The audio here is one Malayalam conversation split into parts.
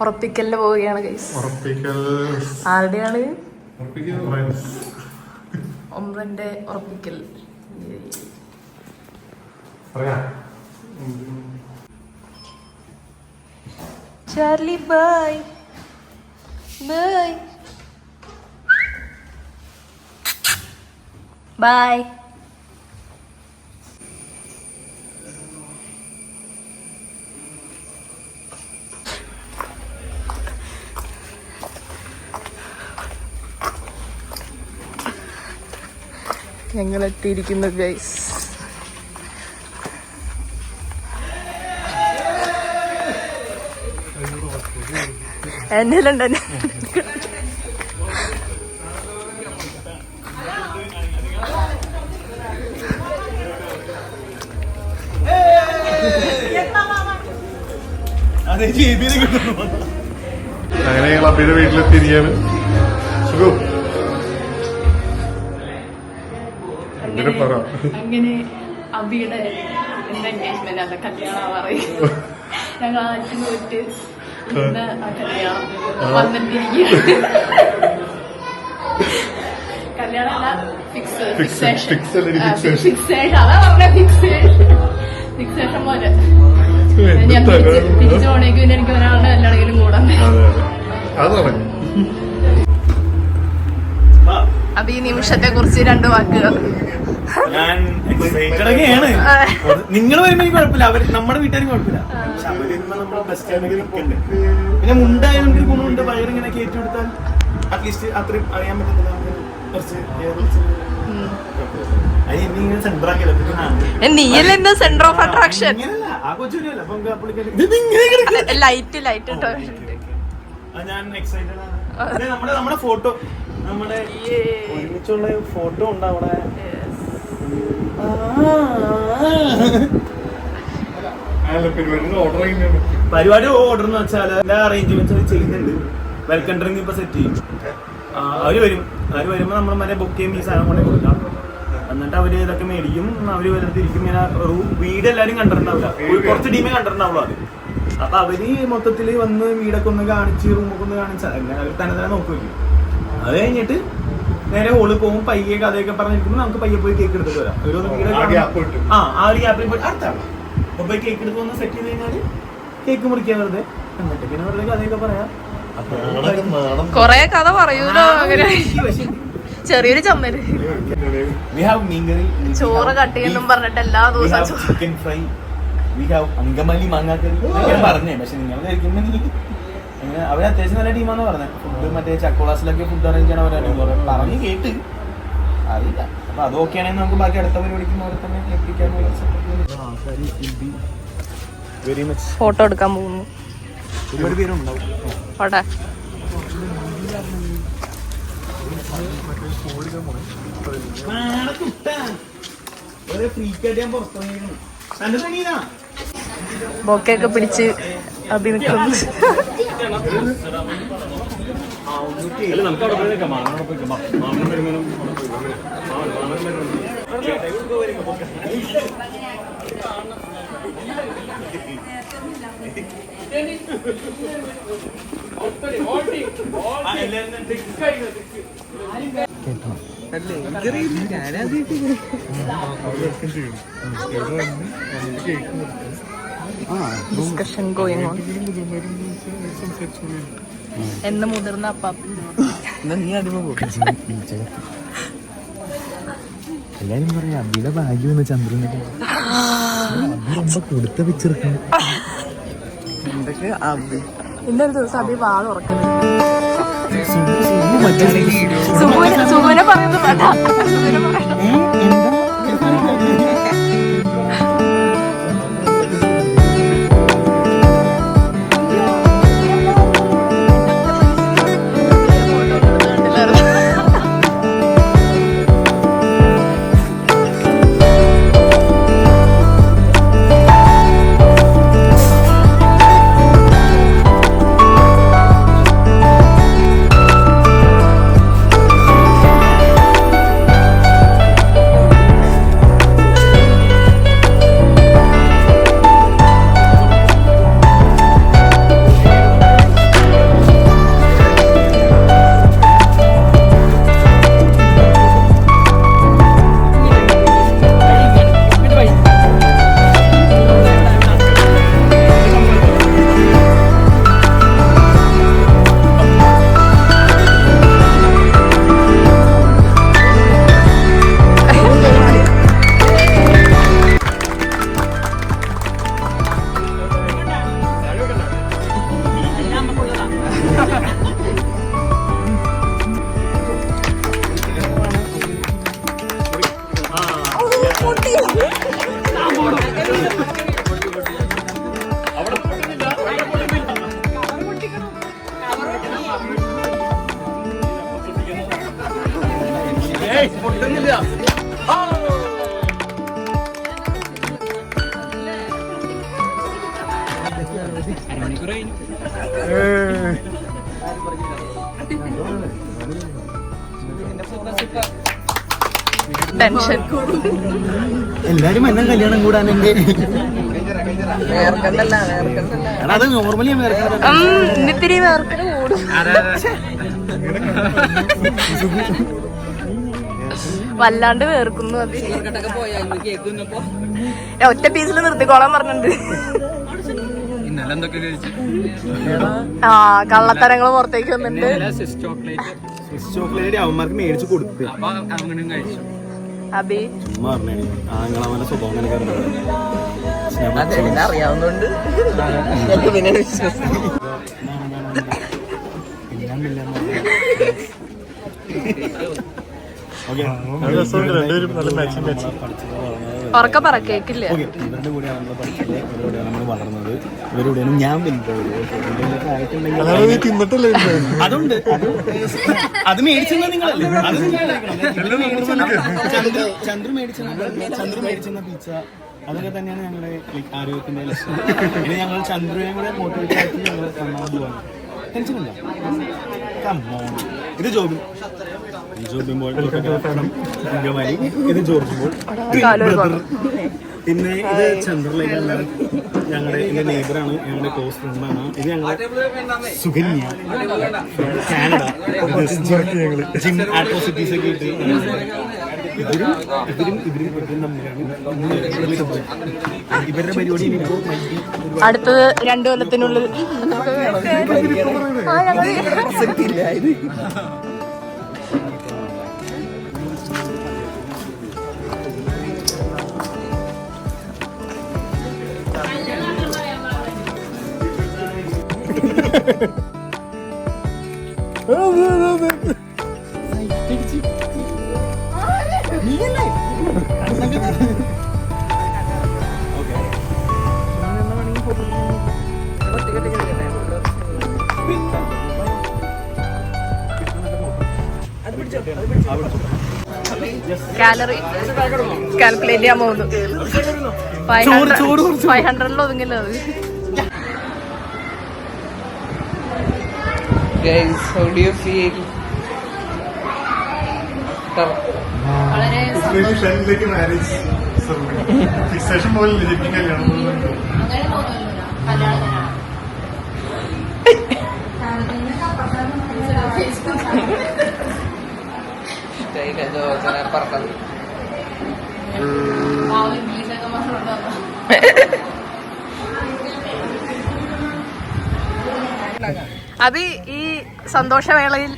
ഉറപ്പിക്കലിന് പോവുകയാണ് ഗൈസ്. ആരുടെയാണ്? ഒമ്രന്റെ ഉറപ്പിക്കൽ. Charlie bye bye bye. ഞങ്ങളെത്തിയിരിക്കുന്നു ഗൈസ്. എന്നിലുണ്ട് അങ്ങനെ ഞങ്ങൾ അബിയുടെ വീട്ടിലെത്തിയിരിക്കുകയാണ്. അങ്ങനെ അബിയുടെ എൻഗേജ്മെന്റ് അല്ല, കല്യാണം പറയും. ഞങ്ങൾ ആറ്റി പോയിട്ട് ഇന്ന് ആ കല്യാണം വന്നിട്ടിരിക്കുകയാണ്. കല്യാണമല്ല, ഫിക്സേഷൻ. അതാ പറഞ്ഞ ഫിക്സേഷൻ പോലെ. ഞാൻ തിരിച്ചു പോണേക്ക് പിന്നെ എനിക്ക് ഒരാളുടെ കല്യാണെങ്കിലും കൂടാൻ. അപ്പൊ ഈ നിമിഷത്തെ കുറിച്ച് 2 വാക്കുകൾ. ഞാൻ നിങ്ങൾ വരുമ്പോ എനിക്ക് കുഴപ്പമില്ല, അവര് നമ്മുടെ വീട്ടുകാരും കുഴപ്പമില്ല. പക്ഷെ അവര് വരുമ്പോ നമ്മള് ബസ് സ്റ്റാൻഡിൽ നിൽക്കണ്ടേ. പിന്നെ മുണ്ടായതുകൊണ്ട് ഗുണമുണ്ട്, വയറിങ്ങനെ കയറ്റി കൊടുത്താൽ അറ്റ്ലീസ്റ്റ് അത്രയും അറിയാൻ പറ്റത്തില്ല. കുറച്ച് നീയല്ലേ സെന്റർ ഓഫ് അട്രാക്ഷൻ. ആ കൊച്ചുവരല്ല ലൈറ്റ് ഞാൻ എക്സൈറ്റഡ് ആണ്. നമ്മുടെ ഫോട്ടോ, നമ്മുടെ ഒരുമിച്ചുള്ള ഫോട്ടോ ഉണ്ട് അവിടെ. പരിപാടി ഓർഡർ എന്ന് വെച്ചാൽ എല്ലാ അറേഞ്ച്മെന്റ്സ് ചെയ്യുന്നുണ്ട്. വെൽക്കം ഡ്രിങ്ക് ഇപ്പൊ സെറ്റ് ചെയ്യും. അവര് വരുമ്പോ നമ്മൾ മറ്റേ ബുക്ക് ചെയ്യും, ഈ സാധനം കൊണ്ടേ കൊടുക്കാം. എന്നിട്ട് അവര് ഇതൊക്കെ മേടിക്കും. അവര് വരത്തിരിക്കും. ഇങ്ങനെ വീട് എല്ലാരും കണ്ടിട്ടുണ്ടാവില്ല, കുറച്ച് ടീമേ കണ്ടിട്ടുണ്ടാവുള്ളൂ അത്. അപ്പൊ അവര് മൊത്തത്തില് വന്ന് വീടൊക്കെ ഒന്ന് കാണിച്ച് റൂമൊക്കെ ഒന്ന് കാണിച്ചാൽ അങ്ങനെ അവർ തന്നെ നോക്കി വയ്ക്കും. അത് കഴിഞ്ഞിട്ട് നേരെ ഹോളിൽ പോകും. പയ്യെ കഥയൊക്കെ പറഞ്ഞിരിക്കുമ്പോൾ നമുക്ക് പയ്യെ പോയി കേക്ക് എടുത്തിട്ട് വരാം. ഓരോന്ന് വീട് ആ ഒരു ഗ്യാപ്പിൽ പോയി അടുത്താണ് അപ്പൊ പോയി കേക്ക് എടുത്ത് വന്ന് സെറ്റ് ചെയ്ത് കഴിഞ്ഞാല് കേക്ക് മുറിക്കാൻ വെറുതെ. എന്നിട്ട് പിന്നെ വെറുതെ കഥയൊക്കെ പറയാം. കൊറേ കഥ പറയൂലോ. അങ്ങനെ ചെറിയൊരു ചമ്മല്. ചോറ് കട്ട് ചെയ്യുന്നും പറഞ്ഞിട്ട് എല്ലാ ദിവസവും ചിക്കൻ ഫ്രൈ, അങ്കമാലി മാങ്ങാക്കറി പറഞ്ഞേ. പക്ഷെ നിങ്ങൾ കഴിക്കുമ്പോ അവര് അത്യാവശ്യം നല്ല ടീമാന്ന് പറഞ്ഞത്. ഫുഡ് മറ്റേ ചക്കോളാസിലൊക്കെ ഫുഡ് അറേഞ്ച് ചെയ്യണം അവരാണ് പറഞ്ഞു കേട്ട് അറിയില്ല. അപ്പൊ അത് ഓക്കെ ആണെങ്കിൽ നമുക്ക് ബാക്കി അടുത്ത പരിപാടിക്കും അവരെ തന്നെ എത്തിക്കാൻ. ഫോട്ടോ എടുക്കാൻ പോകുന്നു. ഒരുപാട് പേരുണ്ടാവും. ബൊക്കെയൊക്കെ പിടിച്ച് അഭി നിൽക്കുന്നു. Discussion going on. എന്ന് മുതിർന്ന അപ്പാപ്പ എല്ലാരും പറയാ അബിയുടെ ഭാഗ്യം ചന്ദ്രനൊക്കെ കൊടുത്ത വെച്ചെടുക്കണം. ഇന്നൊരു ദിവസം അബി വാ തുറക്കുന്നത്. സുഖനെ പറയുന്നത് ടെൻഷൻ. എല്ലാരും എന്നെ കല്യാണം കൂടാൻ അത് നോർമലി ഇന്നിത്തിരി വേർക്കല് കൂടും. വല്ലാണ്ട് വേർക്കുന്നു. അത് ഒറ്റ പീസിൽ നിർത്തിക്കോളാൻ പറഞ്ഞിട്ടുണ്ട്. ആ കള്ളത്തരങ്ങൾ പുറത്തേക്ക് വന്നിട്ടുണ്ട്. ചോക്ലേറ്റ് അവന്മാർക്ക് മേടിച്ചു കൊടുത്തു. അബി സ്വഭാവം അറിയാവുന്നോണ്ട് രണ്ടുപേരും നല്ല മാച്ചിങ് മാച്ച്. ഉറക്ക പറ കേക്കില്ല. ഇവരുടെ കൂടെയാണ് നമ്മൾ പഠിച്ചത്, ഇവരുടെ കൂടെയാണ് നമ്മൾ വളർന്നത്, ഇവരുടെയാണ് ഞാൻ അതാണ് നീ തിന്നിട്ടല്ലേ അതുണ്ട്. അത് മേടിച്ചെന്ന നിങ്ങളല്ലേ? ചന്ദ്ര മേടിച്ചെന്ന പിച്ച അതൊക്കെ തന്നെയാണ് ഞങ്ങളുടെ ആരോഗ്യത്തിന്റെ ലക്ഷ്യം. ഇനി ഞങ്ങൾ ചന്ദ്രനെ കൂടെ മോട്ടിവേറ്റ് ആക്കി ഞങ്ങൾ കാണാൻ പോവാണ്. ടെൻഷനില്ല. ഇത് ജോബിൻ ബോൾ, ഇത് ജോർജ് ബോൾ, പിന്നെ ഇത് ചന്ദ്രലേഖ, ഞങ്ങളുടെ എന്റെ നെയ്ബറാണ്, ഞങ്ങളുടെ ക്ലോസ് ഫ്രണ്ടാണ്. ഇത് ഞങ്ങളുടെ സുകന്യ, കാനഡ, ജിം ആട്രോസിറ്റീസ് ഒക്കെ ഇട്ട് ഇവരും തമ്മിലാണ് ഇവരുടെ പരിപാടി. അടുത്തത് 2 കൊല്ലത്തിനുള്ളിൽ കാലറി കാൽക്കുലേറ്റ് ചെയ്യാൻ പോകുന്നു. 500 ഒതുങ്ങില്ല അത്. Guys, how do you feel? വളരെ ഷെനിലേക്ക് മാരേജ് ഫിക്സേഷൻ പോലെ ലഭിക്കും കല്യാണം. അങ്ങനെ തോന്നുന്നില്ല കല്യാണം. അബി ഈ സന്തോഷവേളയിൽ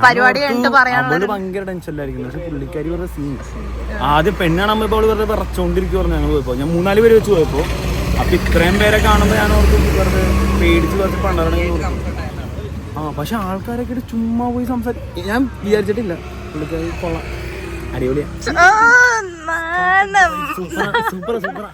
പരിപാടി കഴിഞ്ഞിട്ട് പറയാനുള്ളത് ഭയങ്കര ടെൻഷനിലായിരിക്കും. പക്ഷെ പുള്ളിക്കാരി വെറുതെ സീൻ ആദ്യം പെണ്ണാണുമ്പോ അവള് വെറുതെ വിറച്ചോണ്ടിരിക്കും പറഞ്ഞു. ഞങ്ങൾ പോയപ്പോ ഞാൻ 3-4 പേര് വെച്ച് പോയപ്പോ അപ്പൊ ഇത്രയും പേരെ കാണുമ്പോ ഞാൻ ഓർക്കും വെറുതെ പേടിച്ച് വെറുതെ പണ്ടാണെങ്കിൽ പക്ഷെ ആൾക്കാരൊക്കെ ചുമ്മാ പോയി സംസാരിക്കും. ഞാൻ വിചാരിച്ചിട്ടില്ല പുള്ളിക്കാരി കൊള്ളാം, അടിപൊളിയാ, സൂപ്പർ സൂപ്പർ.